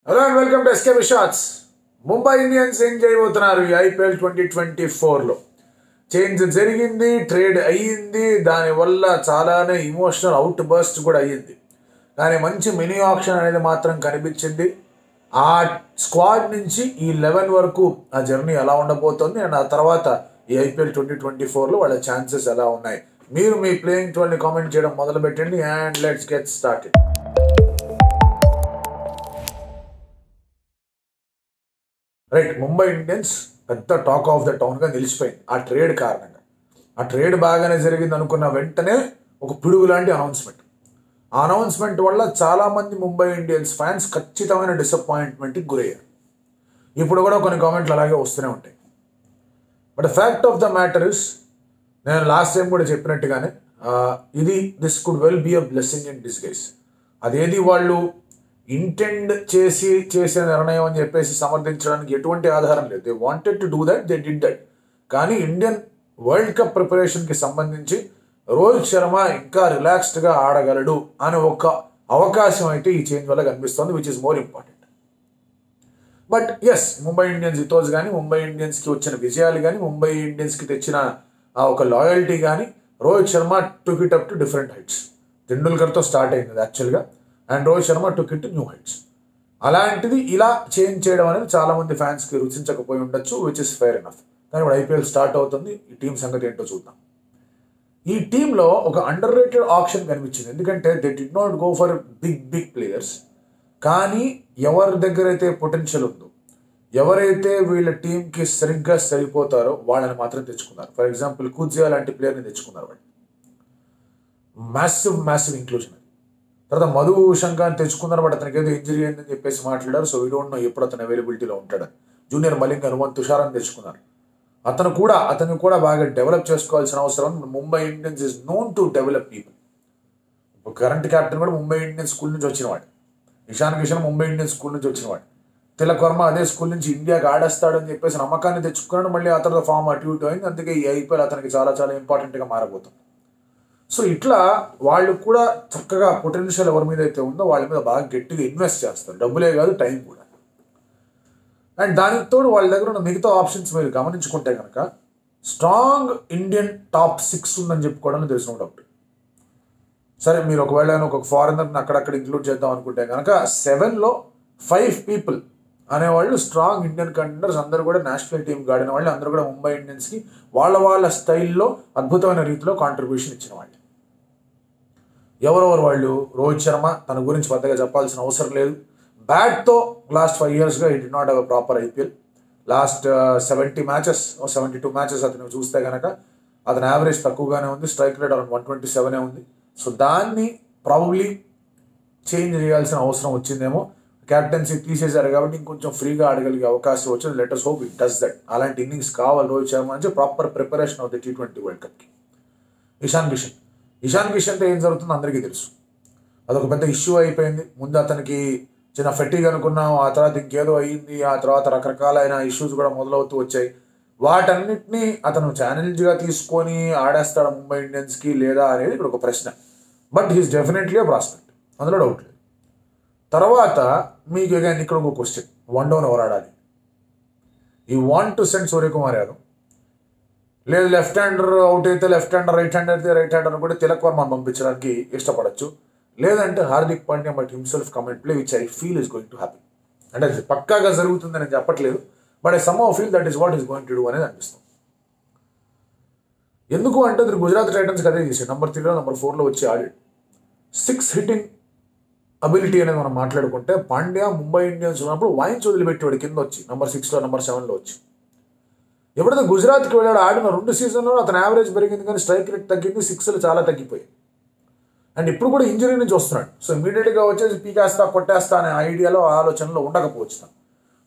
Hello and welcome to SK shots. Mumbai Indians ఏం చేయబోతున్నారు ఈ ఐపీఎల్ 2024లో? చేంజ్ జరిగింది, ట్రేడ్ అయ్యింది, దానివల్ల చాలానే ఇమోషనల్ అవుట్ బర్స్ట్ కూడా అయ్యింది. కానీ మంచి మినీ ఆప్షన్ అనేది మాత్రం కనిపించింది. ఆ స్క్వాడ్ నుంచి ఈ 11 వరకు ఆ జర్నీ ఎలా ఉండబోతోంది అండ్ ఆ తర్వాత ఈ ఐపీఎల్ 2024లో వాళ్ళ ఛాన్సెస్ ఎలా ఉన్నాయి? మీరు మీ ప్లేయింగ్ 12ని కామెంట్ చేయడం మొదలు పెట్టండి and let's get started. Right, Mumbai Indians పెద్ద టాక్ ఆఫ్ ద టౌన్గా నిలిచిపోయింది ఆ ట్రేడ్ కారణంగా. ఆ ట్రేడ్ బాగానే జరిగింది అనుకున్న వెంటనే ఒక పిడుగు లాంటి అనౌన్స్మెంట్. ఆ అనౌన్స్మెంట్ వల్ల చాలామంది ముంబై ఇండియన్స్ ఫ్యాన్స్ ఖచ్చితమైన డిసప్పాయింట్మెంట్కి గురయ్యారు. ఇప్పుడు కూడా కొన్ని కామెంట్లు అలాగే వస్తూనే ఉంటాయి. But fact of the matter is, నేను లాస్ట్ టైం కూడా చెప్పినట్టుగానే this could well be a blessing in disguise. అదేది వాళ్ళు ఇంటెండ్ చేసే నిర్ణయం అని చెప్పేసి సమర్థించడానికి ఎటువంటి ఆధారం లేదు. They wanted to do that, they did that. కానీ ఇండియన్ వరల్డ్ కప్ ప్రిపరేషన్కి సంబంధించి రోహిత్ శర్మ ఇంకా రిలాక్స్డ్గా ఆడగలడు అనే ఒక అవకాశం అయితే ఈ చేంజ్ వల్ల కనిపిస్తుంది, which is more important. But yes, Mumbai Indians ethos కానీ, ముంబై ఇండియన్స్కి వచ్చిన విజయాలు కానీ, ముంబై ఇండియన్స్కి తెచ్చిన ఒక లాయల్టీ కానీ, Rohit Sharma took it up to different heights. తెండూల్కర్తో స్టార్ట్ అయింది యాక్చువల్గా, and Rohit Sharma took it to new heights. అలాంటిది ఇలా చేంజ్ చేయడం అనేది చాలామంది ఫ్యాన్స్కి రుచించకపోయి ఉండొచ్చు, విచ్ ఇస్ ఫెయిర్ ఎనఫ్. కానీ ఇప్పుడు ఐపీఎల్ స్టార్ట్ అవుతుంది, ఈ టీం సంగతి ఏంటో చూద్దాం. ఈ టీంలో ఒక అండర్ రేటెడ్ ఆప్షన్ కనిపించింది. ఎందుకంటే they did not go for big players. కానీ ఎవరి దగ్గర అయితే పొటెన్షియల్ ఉందో, ఎవరైతే వీళ్ళ టీంకి సరిగ్గా సరిపోతారో వాళ్ళని మాత్రం తెచ్చుకున్నారు. ఫర్ ఎగ్జాంపుల్ కుజ్జియా లాంటి ప్లేయర్ని తెచ్చుకున్నారు వాళ్ళు. Massive inclusion. తర్వాత మధు శంకాన్ని తెచ్చుకున్నారు, బట్ అతనికి ఏదో ఇంజరీ అయిందని చెప్పేసి మాట్లాడారు. సో వీ డోంట్ నో ఎప్పుడు అతను అవైలబిలిటీలో ఉంటాడని. జూనియర్ మలింగ, హనుమంత్ తుషారాన్ని తెచ్చుకున్నారు. అతను కూడా బాగా డెవలప్ చేసుకోవాల్సిన అవసరం. Mumbai Indians is known to develop people. Current captain కూడా ముంబై ఇండియన్స్ స్కూల్ నుంచి వచ్చినవాడు. ఇషాన్ కిషన్ ముంబై ఇండియన్స్ స్కూల్ నుంచి వచ్చినవాడు. తిలక్ వర్మ అదే స్కూల్ నుంచి ఇండియాకి ఆడేస్తాడని చెప్పేసి నమ్మకాన్ని తెచ్చుకున్నాడు. మళ్ళీ ఆ తర్వాత ఫామ్ అటు ఇటు అయింది. అందుకే ఈ ఐపీఎల్ అతనికి చాలా చాలా ఇంపార్టెంట్గా మారబోతుంది. సో ఇట్లా వాళ్ళు కూడా చక్కగా పొటెన్షియల్ ఎవరి మీద అయితే ఉందో వాళ్ళ మీద బాగా గట్టిగా ఇన్వెస్ట్ చేస్తారు. డబ్బులే కాదు, టైం కూడా. అండ్ దానికి తోడు వాళ్ళ దగ్గర ఉన్న మిగతా ఆప్షన్స్ మీరు గమనించుకుంటే కనుక స్ట్రాంగ్ ఇండియన్ టాప్ 6 ఉందని చెప్పుకోవడం తెలిసిన డౌట్. సరే, మీరు ఒకవేళ ఒక ఫారినర్ని అక్కడక్కడ ఇంక్లూడ్ చేద్దాం అనుకుంటే కనుక 7లో 5 పీపుల్ అనేవాళ్ళు స్ట్రాంగ్ ఇండియన్ కంటెండర్స్. అందరూ కూడా నేషనల్ టీంకి ఆడిన వాళ్ళు, అందరూ కూడా ముంబై ఇండియన్స్కి వాళ్ళ స్టైల్లో అద్భుతమైన రీతిలో కాంట్రిబ్యూషన్ ఇచ్చిన వాళ్ళు. ఎవరెవరు వాళ్ళు? రోహిత్ శర్మ, తన గురించి పెద్దగా చెప్పాల్సిన అవసరం లేదు. బ్యాట్తో లాస్ట్ 5 yearsగా ఈ did not have proper IPL. Last 72 matches అతను చూస్తే కనుక అతని యావరేజ్ తక్కువగానే ఉంది. స్ట్రైక్ రేట్ అరౌండ్ 127 ఉంది. సో దాన్ని ప్రాబబ్లీ చేంజ్ చేయాల్సిన అవసరం వచ్చిందేమో. క్యాప్టెన్సీ తీసేశారు కాబట్టి ఇంకొంచెం ఫ్రీగా ఆడగలిగే అవకాశం వచ్చింది. Let's hope it does that. అలాంటి ఇన్నింగ్స్ కావాలి రోహిత్ శర్మ నుంచి proper preparation of the T20 world కప్కి. ఇషాన్ కిషన్తో ఏం జరుగుతుందో అందరికీ తెలుసు. అదొక పెద్ద ఇష్యూ అయిపోయింది. ముందు అతనికి చిన్న ఫెటీగ్ అనుకున్నాం, ఆ తర్వాత ఇంకేదో అయ్యింది, ఆ తర్వాత రకరకాలైన ఇష్యూస్ కూడా మొదలవుతూ వచ్చాయి. వాటన్నిటినీ అతను ఛాలెంజ్గా తీసుకొని ఆడేస్తాడు ముంబై ఇండియన్స్కి లేదా అనేది ఇక్కడ ఒక ప్రశ్న. But he's definitely a prospect, అందులో డౌట్ లేదు. తర్వాత మీకు ఇక్కడ ఒక క్వశ్చన్, 1 down ఎవరు ఆడాలి? ఈ want to send Suryakumar Yadav, లేదు లెఫ్ట్ హ్యాండర్ అవుట్ అయితే లెఫ్ట్ హ్యాండర్, రైట్ హ్యాండర్ అయితే రైట్ హ్యాండర్ కూడా తిలక్ వర్మను పంపించడానికి ఇష్టపడచ్చు. లేదంటే Hardik Pandya but himself comment play which I feel is going to happy. అంటే అది పక్కాగా జరుగుతుందని నేను చెప్పట్లేదు, but I somehow feel that is what is going to do అనేది అనిపిస్తుంది. ఎందుకు అంటే అది గుజరాత్ టైటన్స్కి అదే చేశాడు. నెంబర్ 3లో నెంబర్ 4లో వచ్చి ఆడాడు. 6 hitting అబిలిటీ అనేది మనం మాట్లాడుకుంటే పాండ్యా ముంబై ఇండియన్స్ ఉన్నప్పుడు వాయించి వదిలిపెట్టేవాడు కింద వచ్చి నెంబర్ 6లో నెంబర్ 7లో వచ్చి. ఎప్పుడైతే గుజరాత్కి వెళ్ళాడు ఆడిన 2 seasonలో అతని యావరేజ్ పెరిగింది కానీ స్ట్రైక్ రేట్ తగ్గింది, 6లు చాలా తగ్గిపోయాయి. అండ్ ఇప్పుడు కూడా ఇంజరీ నుంచి వస్తున్నాడు. సో ఇమీడియట్గా వచ్చేసి పీకేస్తా కొట్టేస్తా అనే ఐడియాలో ఆలోచనలో ఉండకపోవచ్చు.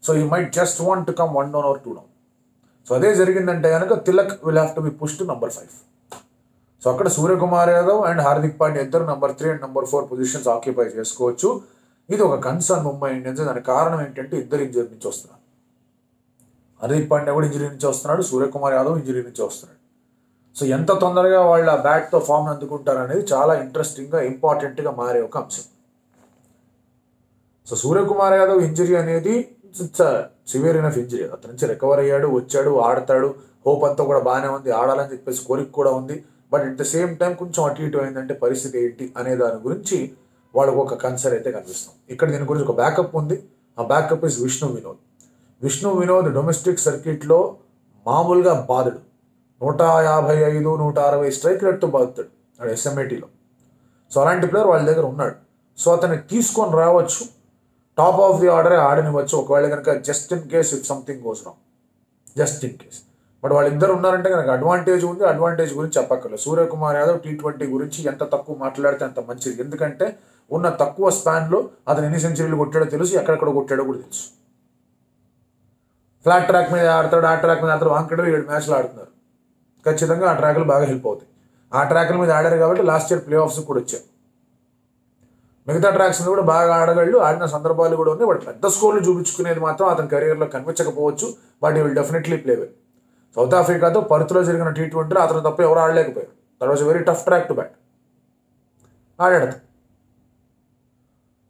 So he might just want to come 1 down or 2 down. So అదే జరిగిందంటే కనుక Tilak will have to be push to number 5. So అక్కడ సూర్యకుమార్ యాదవ్ అండ్ హార్దిక్ పాండ్యా ఇద్దరు number 3 and number 4 positions occupy చేసుకోవచ్చు. ఇది ఒక కన్సర్న్ ముంబై ఇండియన్స్. దానికి కారణం ఏంటంటే ఇద్దరు ఇంజరీ నుంచి వస్తున్నారు. హార్దిక్ పాండ్యా కూడా ఇంజరీ నుంచి వస్తున్నాడు, సూర్యకుమార్ యాదవ్ ఇంజరీ నుంచి వస్తున్నాడు. సో ఎంత తొందరగా వాళ్ళ బ్యాట్తో ఫామ్ని అందుకుంటారు అనేది చాలా ఇంట్రెస్టింగ్గా ఇంపార్టెంట్గా మారే ఒక అంశం. సో సూర్యకుమార్ యాదవ్ ఇంజరీ అనేది ఇట్స్ సివియర్ ఇనఫ్ ఇంజరీ. అతని నుంచి రికవర్ అయ్యాడు, వచ్చాడు, ఆడతాడు, హోప్ అంతా కూడా బాగానే ఉంది, ఆడాలని చెప్పేసి కోరిక కూడా ఉంది. But at the same time కొంచెం అటు ఇటు అయిందంటే పరిస్థితి ఏంటి అనే దాని గురించి వాళ్ళకు ఒక కన్సర్న్ అయితే కనిపిస్తాం. ఇక్కడ దీని గురించి ఒక బ్యాకప్ ఉంది. ఆ backup is Vishnu Vinod. Vishnu Vinod domestic సర్క్యూట్లో మామూలుగా బాధడు. 155, 160 స్ట్రైక్ రేట్తో బాదుతాడు అక్కడ ఎస్ఎంఏటీలో. సో అలాంటి ప్లేయర్ వాళ్ళ దగ్గర ఉన్నాడు. సో అతన్ని తీసుకొని రావచ్చు, టాప్ ఆఫ్ ది ఆర్డరే ఆడనివ్వచ్చు ఒకవేళ కనుక just in case if something goes wrong, just in case. But వాళ్ళిద్దరు ఉన్నారంటే కనుక అడ్వాంటేజ్ ఉంది. అడ్వాంటేజ్ గురించి చెప్పక్కర్లేదు. సూర్యకుమార్ యాదవ్ T20 గురించి ఎంత తక్కువ మాట్లాడితే అంత మంచిది. ఎందుకంటే ఉన్న తక్కువ స్పాన్లో అతను ఎన్ని సెంచరీలు కొట్టాడో తెలుసు, ఎక్కడెక్కడ కొట్టాడో కూడా తెలుసు. ఫ్లాట్ ట్రాక్ మీద ఆడతాడు, ఆ ట్రాక్ మీద ఆడతాడు. వాంకడలో 7 మ్యాచ్లు ఆడుతున్నారు. ఖచ్చితంగా ఆ ట్రాక్లు బాగా హెల్ప్ అవుతాయి. ఆ ట్రాక్ల మీద ఆడారు కాబట్టి లాస్ట్ ఇయర్ ప్లే ఆఫ్స్ కూడా వచ్చారు. మిగతా ట్రాక్స్ మీద కూడా బాగా ఆడగలడు, ఆడిన సందర్భాలు కూడా ఉన్నాయి. బట్ పెద్ద స్కోర్లు చూపించుకునేది మాత్రం అతని కెరీర్లో కనిపించకపోవచ్చు. But he will definitely play well. South ఆఫ్రికాతో పర్త్లో జరిగిన T20లో అతను తప్ప ఎవరు ఆడలేకపోయారు. That was very tough track to bat. ఆడాడు.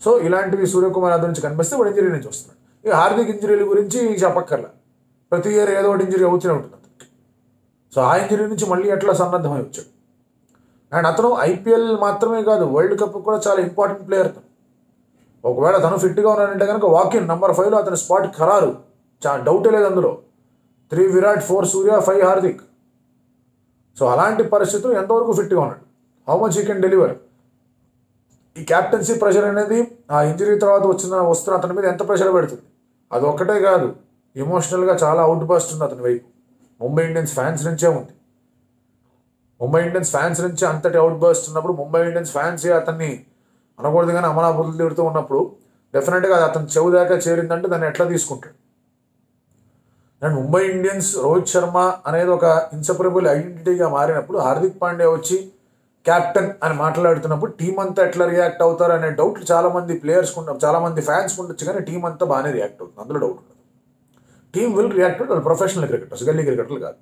సో ఇలాంటివి సూర్యకుమార్ యాదవ్ నుంచి కనిపిస్తే వాడు ఇంజరీ నుంచి వస్తున్నాడు. ఇక హార్దిక్ ఇంజరీల గురించి చెప్పక్కర్లా. ప్రతి ఇయర్ ఏదో ఒకటి ఇంజరీ అవుతూనే ఉంటుంది అతనికి. సో ఆ ఇంజరీ నుంచి మళ్ళీ ఎట్లా సన్నద్ధమై వచ్చాడు. అండ్ అతను IPL మాత్రమే కాదు, వరల్డ్ కప్ కూడా చాలా ఇంపార్టెంట్ ప్లేయర్. ఒకవేళ తను ఫిట్గా ఉన్నాడంటే కనుక వాకిన్ నంబర్ 5లో అతని స్పాట్ ఖరారు, డౌటే లేదు అందులో. 3 విరాట్, 4 సూర్య, 5 హార్దిక్. సో అలాంటి పరిస్థితులు ఎంతవరకు ఫిట్గా ఉన్నాడు, how much he can deliver. ఈ క్యాప్టెన్సీ ప్రెషర్ అనేది ఆ ఇంజరీ తర్వాత వస్తున్న అతని మీద ఎంత ప్రెషర్ పెడుతుంది. అది ఒక్కటే కాదు, ఎమోషనల్గా చాలా అవుట్ బస్ట్ ఉంది అతని వైపు. ముంబై ఇండియన్స్ ఫ్యాన్స్ నుంచే ఉంది. ముంబై ఇండియన్స్ ఫ్యాన్స్ నుంచి అంతటి అవుట్ బస్ట్ ఉన్నప్పుడు ముంబై ఇండియన్స్ ఫ్యాన్స్ అతన్ని అనకూడదు కానీ అమలాపుతులు తిడుతూ ఉన్నప్పుడు డెఫినెట్గా అది అతని చెవు దాకా చేరిందంటే దాన్ని ఎట్లా తీసుకుంటాడు. అండ్ ముంబై ఇండియన్స్ రోహిత్ శర్మ అనేది ఒక ఇన్సెపరబుల్ ఐడెంటిటీగా మారినప్పుడు హార్దిక్ పాండ్యా వచ్చి క్యాప్టెన్ అని మాట్లాడుతున్నప్పుడు టీం అంతా ఎట్లా రియాక్ట్ అవుతారు అనే డౌట్లు చాలా మంది ప్లేయర్స్ చాలా మంది ఫ్యాన్స్ ఉండొచ్చు, కానీ టీం అంతా బాగానే రియాక్ట్ అవుతుంది, అందులో డౌట్ ఉండదు. టీం విల్ రియాక్ట్ అవుట్, వాళ్ళు ప్రొఫెషనల్ క్రికెటర్స్, గల్లీ క్రికెటర్లు కాదు.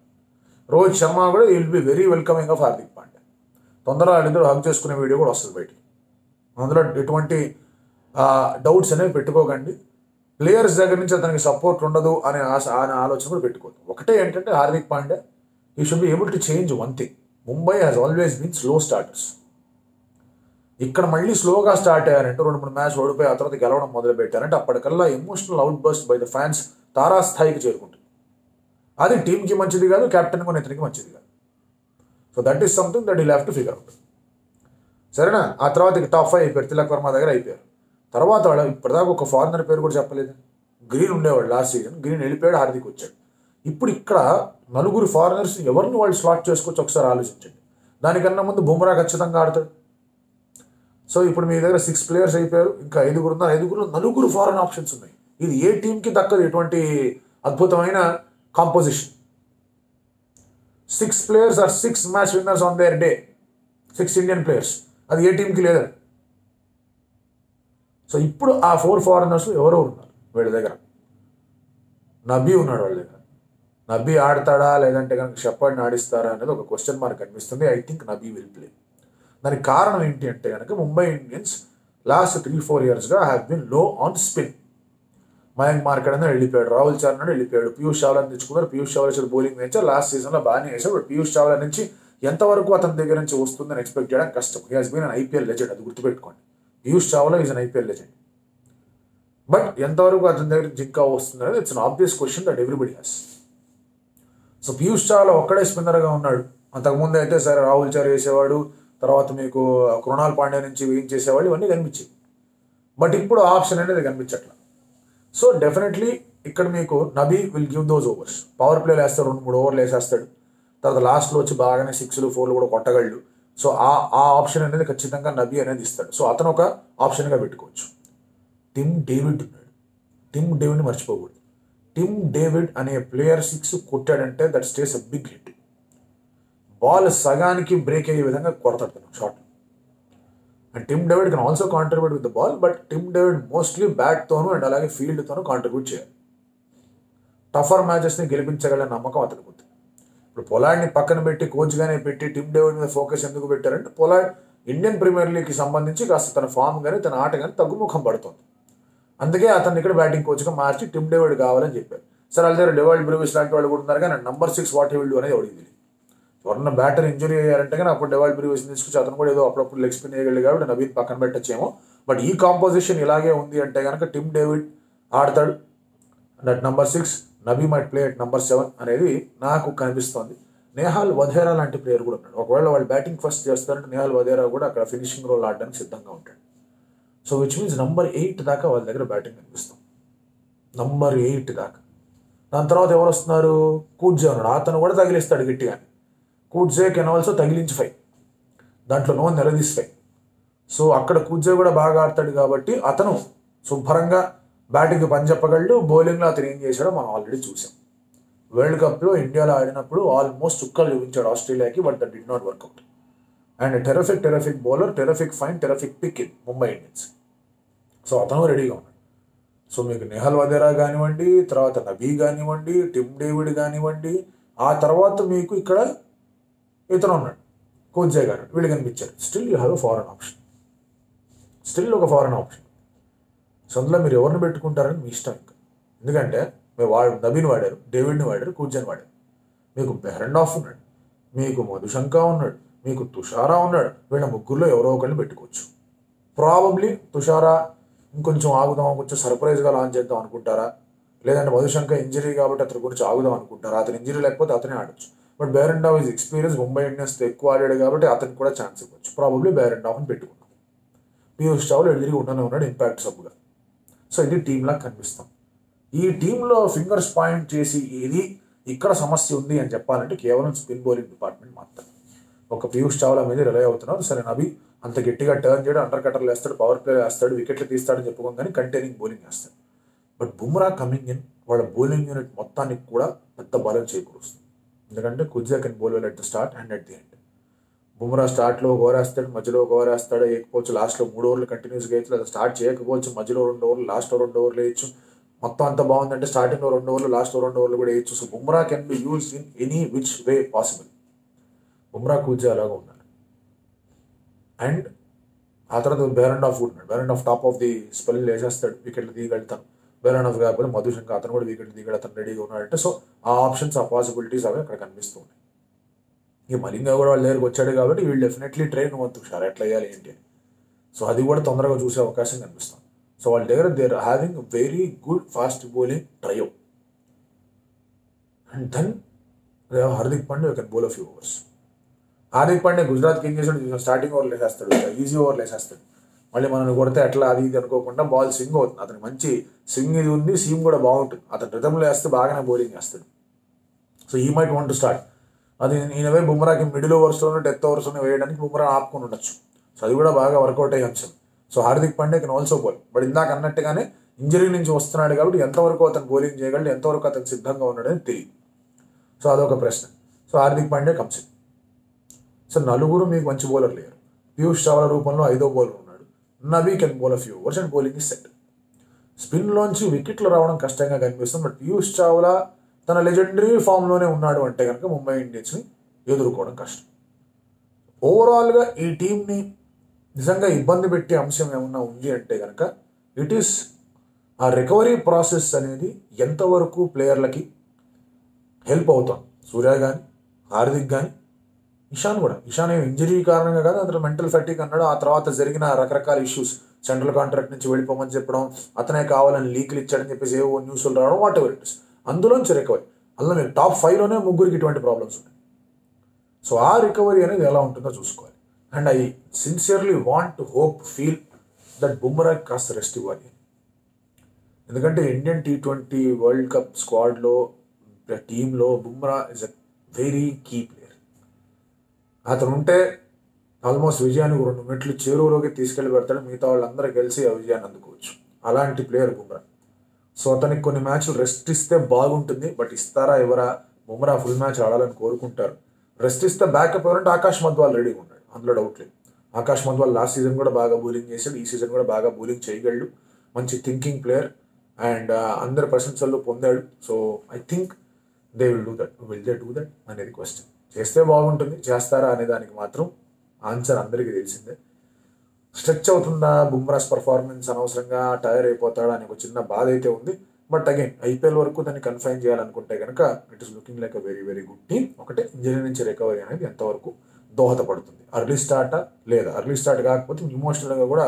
రోహిత్ శర్మ కూడా will be very welcoming of Hardik Pandya. తొందరగా వాళ్ళిద్దరు హగ్ చేసుకునే వీడియో కూడా వస్తుంది బయటికి. అందులో ఎటువంటి డౌట్స్ అనేవి పెట్టుకోకండి. ప్లేయర్స్ దగ్గర నుంచి అతనికి సపోర్ట్ ఉండదు అనే ఆలోచన కూడా పెట్టుకోవద్దు. ఒకటే ఏంటంటే హార్దిక్ పాండ్యా ఈ should be able to change one thing. Mumbai has always been slow starters. ఇక్కడ మళ్ళీ స్లోగా స్టార్ట్ అయ్యారంటే 2-3 మ్యాచ్ ఓడిపోయి ఆ తర్వాత గెలవడం మొదలు పెట్టారంటే అప్పటికల్లా emotional outburst by the fans తారాస్థాయికి చేరుకుంటుంది. అది టీంకి మంచిది కాదు, కెప్టెన్ కూడా ఇతనికి మంచిది కాదు. So that is something that will have to figure out. సరేనా? ఆ తర్వాత ఇక టాప్ 5 అయిపోయారు, తిలక్ వర్మ దగ్గర అయిపోయారు. తర్వాత వాడు ఇప్పటిదాకా ఒక ఫారినర్ పేరు కూడా చెప్పలేదు. గ్రీన్ ఉండేవాడు లాస్ట్ సీజన్, గ్రీన్ వెళ్ళిపోయాడు, హార్దిక్ వచ్చాడు. ఇప్పుడు ఇక్కడ 4 ఫారినర్స్ ఎవరిని వాళ్ళు స్లాట్ చేసుకోవచ్చు ఒకసారి ఆలోచించండి. దానికన్నా ముందు బుమ్రా ఖచ్చితంగా ఆడతాడు. సో ఇప్పుడు మీ దగ్గర 6 ప్లేయర్స్ అయిపోయారు, ఇంకా 5 ఉన్నారు. 5 4 ఫారెన్ ఆప్షన్స్ ఉన్నాయి. ఇది ఏ టీంకి దక్కదు ఇటువంటి అద్భుతమైన composition. 6 players are 6 match winners on their day, 6 Indian players. అది ఏ టీంకి లేదు. సో ఇప్పుడు ఆ 4 ఫారినర్స్ ఎవరో ఉన్నారు వీళ్ళ దగ్గర. నబీ ఉన్నాడు వాళ్ళ దగ్గర. నబీ ఆడతాడా లేదంటే కనుక షెపర్డ్ని ఆడిస్తారా అనేది ఒక క్వశ్చన్ మార్క్ కనిపిస్తుంది. I think Nabi will play. దానికి కారణం ఏంటి అంటే కనుక ముంబై ఇండియన్స్ లాస్ట్ 3-4 yearsగా have been low on spin. Mayank Markande అనేది వెళ్ళిపోయాడు, రాహుల్ చార్నా వెళ్ళిపోయాడు, పీయూష్ చావ్లా తెచ్చుకున్నారు. పీయూష్ చావ్లా వచ్చి బౌలింగ్ వేయించారు, లాస్ట్ సీజన్లో బాగానే వేసాడు. బట్ పీయూష్ చావ్లా నుంచి ఎంతవరకు అతని దగ్గర నుంచి వస్తుందని ఎక్స్పెక్ట్ చేయడం కష్టం. He has been an IPL legend, అది గుర్తుపెట్టుకోండి. Piyush Chawla is an IPL legend. But ఎంతవరకు అతని దగ్గర నుంచి ఇంకా వస్తుంది అనేది it's an obvious question that everybody has. So Piyush Chawla ఒక్కడే స్పిన్నర్గా ఉన్నాడు. అంతకుముందు అయితే సరే రాహుల్ చార్ వేసేవాడు, తర్వాత మీకు కృణాల్ పాండ్యా నుంచి వేయించేసేవాడు, ఇవన్నీ కనిపించాయి. బట్ ఇప్పుడు ఆప్షన్ అనేది కనిపించట్లా. సో డెఫినెట్లీ ఇక్కడ మీకు Nabi will give those overs. Power ప్లేలు వేస్తాడు, 2-3 ఓవర్లు వేసేస్తాడు. తర్వాత లాస్ట్లో వచ్చి బాగానే 6, 4 కూడా కొట్టగలడు. సో ఆ ఆప్షన్ అనేది ఖచ్చితంగా నబీ అనేది ఇస్తాడు. సో అతను ఒక ఆప్షన్గా పెట్టుకోవచ్చు. టిమ్ డేవిడ్ ఉన్నాడు. టిమ్ డేవిడ్ని మర్చిపోకూడదు. టిమ్ డేవిడ్ అనే ప్లేయర్ 6 కొట్టాడంటే that stays a big hit. Ball సగానికి బ్రేక్ అయ్యే విధంగా కొడతాడు shot. And Tim David can also contribute with the ball, but Tim David mostly బ్యాట్తోనూ అండ్ అలాగే ఫీల్డ్తోనూ కాంట్రిబ్యూట్ చేయాలి. టఫర్ మ్యాచెస్ని గెలిపించగల నమ్మకం అతనికి ఉంది. ఇప్పుడు పొలాడ్ని పక్కన పెట్టి కోచ్గానే పెట్టి టిమ్ డేవిడ్ మీద ఫోకస్ ఎందుకు పెట్టారంటే పొలాడ్ ఇండియన్ ప్రీమియర్ లీగ్కి సంబంధించి కాస్త తన ఫామ్ కానీ తన ఆట కానీ తగ్గుముఖం పడుతుంది. అందుకే అతన్ని ఇక్కడ బ్యాటింగ్ కోచ్గా మార్చి టిమ్ డేవిడ్ కావాలని చెప్పారు. సరే వాళ్ళ దగ్గర డేవిడ్ బ్రూవిస్ లాంటి వాళ్ళు కూడా ఉన్నారు, కానీ number 6 what he will do అనేది ఎవరికి తెలియదు. ఎవరన్నా బ్యాటర్ ఇంజురీ అయ్యారంటే కానీ అప్పుడు డేవిడ్ బ్రూవిస్ తీసుకొచ్చి అతను కూడా ఏదో అప్పుడప్పుడు లెగ్ స్పిన్ వేయగలిగాడు కాబట్టి నవీన్ పక్కన పెట్టచ్చేమో. బట్ ఈ కాంపోజిషన్ ఇలాగే ఉంది అంటే కనుక టిమ్ డేవిడ్ ఆడతాడు at number 6, Nabi might play at number 7 అనేది నాకు కనిపిస్తోంది. నేహాల్ వధేరా లాంటి ప్లేయర్ కూడా ఉన్నాడు. ఒకవేళ వాళ్ళు బ్యాటింగ్ ఫస్ట్ చేస్తారంటే నేహాల్ వధేరా కూడా అక్కడ ఫినిషింగ్ రోల్ ఆడడానికి సిద్ధంగా ఉంటాడు. సో విచ్ మీన్స్ నంబర్ 8 దాకా వాళ్ళ దగ్గర బ్యాటింగ్ కనిపిస్తాం. నంబర్ 8 దాకా. దాని తర్వాత ఎవరు వస్తున్నారు? కూడ్జే ఉన్నాడు. అతను కూడా తగిలిస్తాడు గట్టిగా. కూడ్జే కెన్ ఆల్సో తగిలించి 5, దాంట్లో నో నిలదీసి 5. సో అక్కడ కూడ్జే కూడా బాగా ఆడతాడు కాబట్టి అతను శుభ్రంగా బ్యాటింగ్ పని చెప్పగలడు. బౌలింగ్లో అతను ఏం చేశాడో మనం ఆల్రెడీ చూసాం. వరల్డ్ కప్లో ఇండియాలో ఆడినప్పుడు ఆల్మోస్ట్ చుక్కలు చూపించాడు ఆస్ట్రేలియాకి, but that did not work out. And terrific bowler, terrific fine, terrific pick in Mumbai Indians. So అతను రెడీగా ఉన్నాడు. సో మీకు నెహల్ వధేరా కానివ్వండి, తర్వాత నబీ కానివ్వండి, టిమ్ డేవిడ్ కానివ్వండి, ఆ తర్వాత మీకు ఇక్కడ ఇతను ఉన్నాడు కూడ్జే గారు, వీళ్ళు కనిపించారు. Still you have a foreign option, still ఒక ఫారెన్ ఆప్షన్. సో అందులో మీరు ఎవరిని పెట్టుకుంటారని మీ ఇష్టం. ఇంకా ఎందుకంటే మీరు నబీని వాడారు, డేవిడ్ని వాడారు, కూడ్జేని వాడారు. మీకు బెహ్రెండాఫ్ ఉన్నాడు, మీకు మధుశంక ఉన్నాడు, మీకు తుషారా ఉన్నాడు. వీళ్ళ ముగ్గురులో ఎవరో ఒకరిని పెట్టుకోవచ్చు. ప్రాబబ్లీ తుషారా ఇంకొంచెం ఆగుదాం, కొంచెం సర్ప్రైజ్గా లాంచ్ చేద్దాం అనుకుంటారా, లేదంటే మధుశంక ఇంజరీ కాబట్టి అతని గురించి ఆగుదాం అనుకుంటారా. అతని ఇంజరీ లేకపోతే అతనే ఆడొచ్చు. బట్ బెహ్రెండాఫ్ ఈజ్ ఎక్స్పీరియన్స్, ముంబై ఇండియన్స్తో ఎక్కువ ఆడాడు కాబట్టి అతనికి కూడా ఛాన్స్ ఇవ్వచ్చు. ప్రాబబ్లీ బెహ్రెండాఫ్ని పెట్టుకున్నాం. పీయూష్ చావ్లా ఎదురుగా ఉండనే ఉన్నాడు ఇంపాక్ట్ సబ్బుగా. సో ఇది టీంలా కనిపిస్తాం. ఈ టీంలో ఫింగర్స్ పాయింట్ చేసి ఇది ఇక్కడ సమస్య ఉంది అని చెప్పాలంటే కేవలం స్పిన్ బౌలింగ్ డిపార్ట్మెంట్ మాత్రం. ఒక పీయూష్ చావ్లా మీద రిలై అవుతున్నారు. సరే నబీ అంత గట్టిగా టర్న్ చేయడం, అండర్ కట్టర్లు వేస్తాడు, పవర్ ప్లే వేస్తాడు, వికెట్లు తీస్తాడని చెప్పుకోం, కానీ కంటైనింగ్ బౌలింగ్ వేస్తాడు. బట్ బుమ్రా కమింగ్ ఇన్ వాళ్ళ బౌలింగ్ యూనిట్ మొత్తానికి కూడా పెద్ద బలం చేకూరుస్తుంది. ఎందుకంటే Coetzee can bowl well at the start and at the end. Bumrah స్టార్ట్లో ఒక ఓవర్ వేస్తాడు, మధ్యలో ఒక ఓవర్ వేస్తాడు, వేయకపోవచ్చు లాస్ట్లో 3 ఓవర్లు కంటిన్యూస్గా వేయచ్చు, లేదా స్టార్ట్ చేయకపోవచ్చు, మధ్యలో 2 ఓవర్లు, లాస్ట్లో 2 ఓవర్లు వేయచ్చు. మొత్తం అంత బాగుందంటే స్టార్టింగ్లో 2 ఓవర్లు, లాస్ట్లో 2 ఓవర్లు కూడా వేయచ్చు. So Bumrah can be use in any which way possible. Bumrah Coetzee అలాగా ఉన్నారు. అండ్ ఆ తర్వాత బెహ్రెండాఫ్ ఉన్నాడు. Behrendorff top of the spell వేసేస్తాడు, వికెట్లు తీయగలుగుతాను. బెహ్రెండాఫ్ కాకపోతే మధుశంక అతను కూడా వికెట్లు తీయగలడు, అతను రెడీగా ఉన్నాడంటే. సో ఆ ఆప్షన్స్, ఆ పాసిబిలిటీస్ అవి అక్కడ కనిపిస్తూ ఉన్నాయి. ఈ మలింగా కూడా వాళ్ళ దగ్గరికి వచ్చాడు కాబట్టి వీళ్ళు డెఫినెట్లీ ట్రైన్ అవుతున్నారు ఎట్లా వేయాలి ఏంటి అని. సో అది కూడా తొందరగా చూసే అవకాశం కనిపిస్తుంది. సో వాళ్ళ దగ్గర they are having very good fast bowling trio. And then Hardik Pandya can bowl a few overs. Hardik Pandya గుజరాత్కి ఏం చేసాడు, స్టార్టింగ్ ఓవర్లు వేసేస్తాడు, ఈజీ ఓవర్లు వేసేస్తాడు. మళ్ళీ మనల్ని కొడితే ఎట్లా అది ఇది అనుకోకుండా బాల్ స్వింగ్ అవుతుంది. అతనికి మంచి స్వింగ్ ఇది ఉంది, సీమ్ కూడా బాగుంటుంది. అతను రిథంలో వేస్తే బాగానే బౌలింగ్ వేస్తాడు. So he might want to start. అది ఈయనవే బుమ్రాకి మిడిల్ ఓవర్స్లోనే, డెత్ ఓవర్స్లోనే వేయడానికి బుమ్రా ఆపుకొని ఉండొచ్చు. సో అది కూడా బాగా వర్కౌట్ అయ్యే అంశం. So Hardik Pandya can also bowl. But ఇందాక అన్నట్టుగానే ఇంజరీ నుంచి వస్తున్నాడు కాబట్టి ఎంతవరకు అతను బౌలింగ్ చేయగలడు, ఎంతవరకు అతను సిద్ధంగా ఉన్నాడని తెలియదు. సో అదొక ప్రశ్న. So Hardik Pandya comes in. So నలుగురు మీకు మంచి బౌలర్ లేరు. పీయూష్ చావ్లా రూపంలో 5వ బౌలర్ ఉన్నాడు. Nabi can bowl a few overs and bowling is set. స్పిన్లోంచి వికెట్లు రావడం కష్టంగా కనిపిస్తుంది. బట్ పీయూష్ చావ్లా తన లెజెండరీ ఫామ్లోనే ఉన్నాడు అంటే కనుక ముంబై ఇండియన్స్ని ఎదుర్కోవడం కష్టం. ఓవరాల్గా ఈ టీంని నిజంగా ఇబ్బంది పెట్టే అంశం ఏమన్నా ఉంది అంటే కనుక ఇట్ ఈస్ ఆ రికవరీ ప్రాసెస్ అనేది ఎంతవరకు ప్లేయర్లకి హెల్ప్ అవుతుంది. సూర్య కానీ, హార్దిక్ కానీ, ఇషాన్ కూడా. ఇషాన్ ఏం ఇంజరీ కారణంగా కాదు, అతను మెంటల్ ఫెటిక్ అన్నాడు. ఆ తర్వాత జరిగిన రకరకాల ఇష్యూస్, సెంట్రల్ కాంట్రాక్ట్ నుంచి వెళ్ళిపోమని చెప్పడం, అతనే కావాలని లీకులు ఇచ్చాడని చెప్పేసి ఏవో న్యూస్లు రావడం, వాట్ ఎవర్ ఇట్ ఇస్, అందులోంచి రికవరీ. అందులో మీరు టాప్ 5లోనే ముగ్గురికి ఇటువంటి ప్రాబ్లమ్స్ ఉన్నాయి. సో ఆ రికవరీ అనేది ఎలా ఉంటుందో చూసుకోవాలి. And I sincerely want to hope, feel that Bumrah కాస్త రెస్ట్ ఇవ్వాలి. ఎందుకంటే ఇండియన్ T20 వరల్డ్ కప్ స్క్వాడ్లో, టీంలో Bumrah is a very key player. అతను ఉంటే ఆల్మోస్ట్ విజయానికి 2 మెట్లు చేరువలోకి తీసుకెళ్ళి పెడతాడు. మిగతా వాళ్ళందరూ కలిసి ఆ విజయాన్ని అందుకోవచ్చు. అలాంటి ప్లేయర్ బుమ్రా. సో అతనికి కొన్ని మ్యాచ్లు రెస్ట్ ఇస్తే బాగుంటుంది. బట్ ఇస్తారా ఎవరా? బుమ్రా ఫుల్ మ్యాచ్ ఆడాలని కోరుకుంటారు. రెస్ట్ ఇస్తే బ్యాకప్ ఎవరంటే ఆకాష్ మధ్వాల్ రెడీగా ఉన్నాడు, అందులో డౌట్ లేదు. ఆకాష్ మధ్వాల్ లాస్ట్ సీజన్ కూడా బాగా బౌలింగ్ చేశాడు, ఈ సీజన్ కూడా బాగా బౌలింగ్ చేయగలడు. మంచి థింకింగ్ ప్లేయర్ అండ్ అందరి ప్రశంసలు పొందాడు. So I think they will do that. Will they do that అనేది క్వశ్చన్. చేస్తే బాగుంటుంది, చేస్తారా అనే దానికి మాత్రం ఆన్సర్ అందరికీ తెలిసిందే. స్ట్రెచ్ అవుతుందా బుమ్రాస్ పర్ఫార్మెన్స్, అనవసరంగా టైర్ అయిపోతాడా అని ఒక చిన్న బాధ అయితే ఉంది. బట్ అగైన్ ఐపీఎల్ వరకు దాన్ని కన్ఫైన్ చేయాలనుకుంటే కనుక it is looking like a very very good team. ఒకటే ఇంజరీ నుంచి రికవరీ అనేది ఎంతవరకు దోహదపడుతుంది, అర్లీ స్టార్టా లేదా, అర్లీ స్టార్ట్ కాకపోతే ఇమోషనల్గా కూడా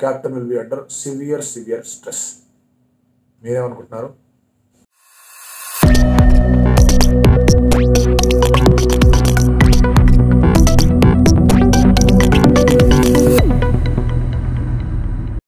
captain will be under severe stress. మీరేమనుకుంటున్నారు?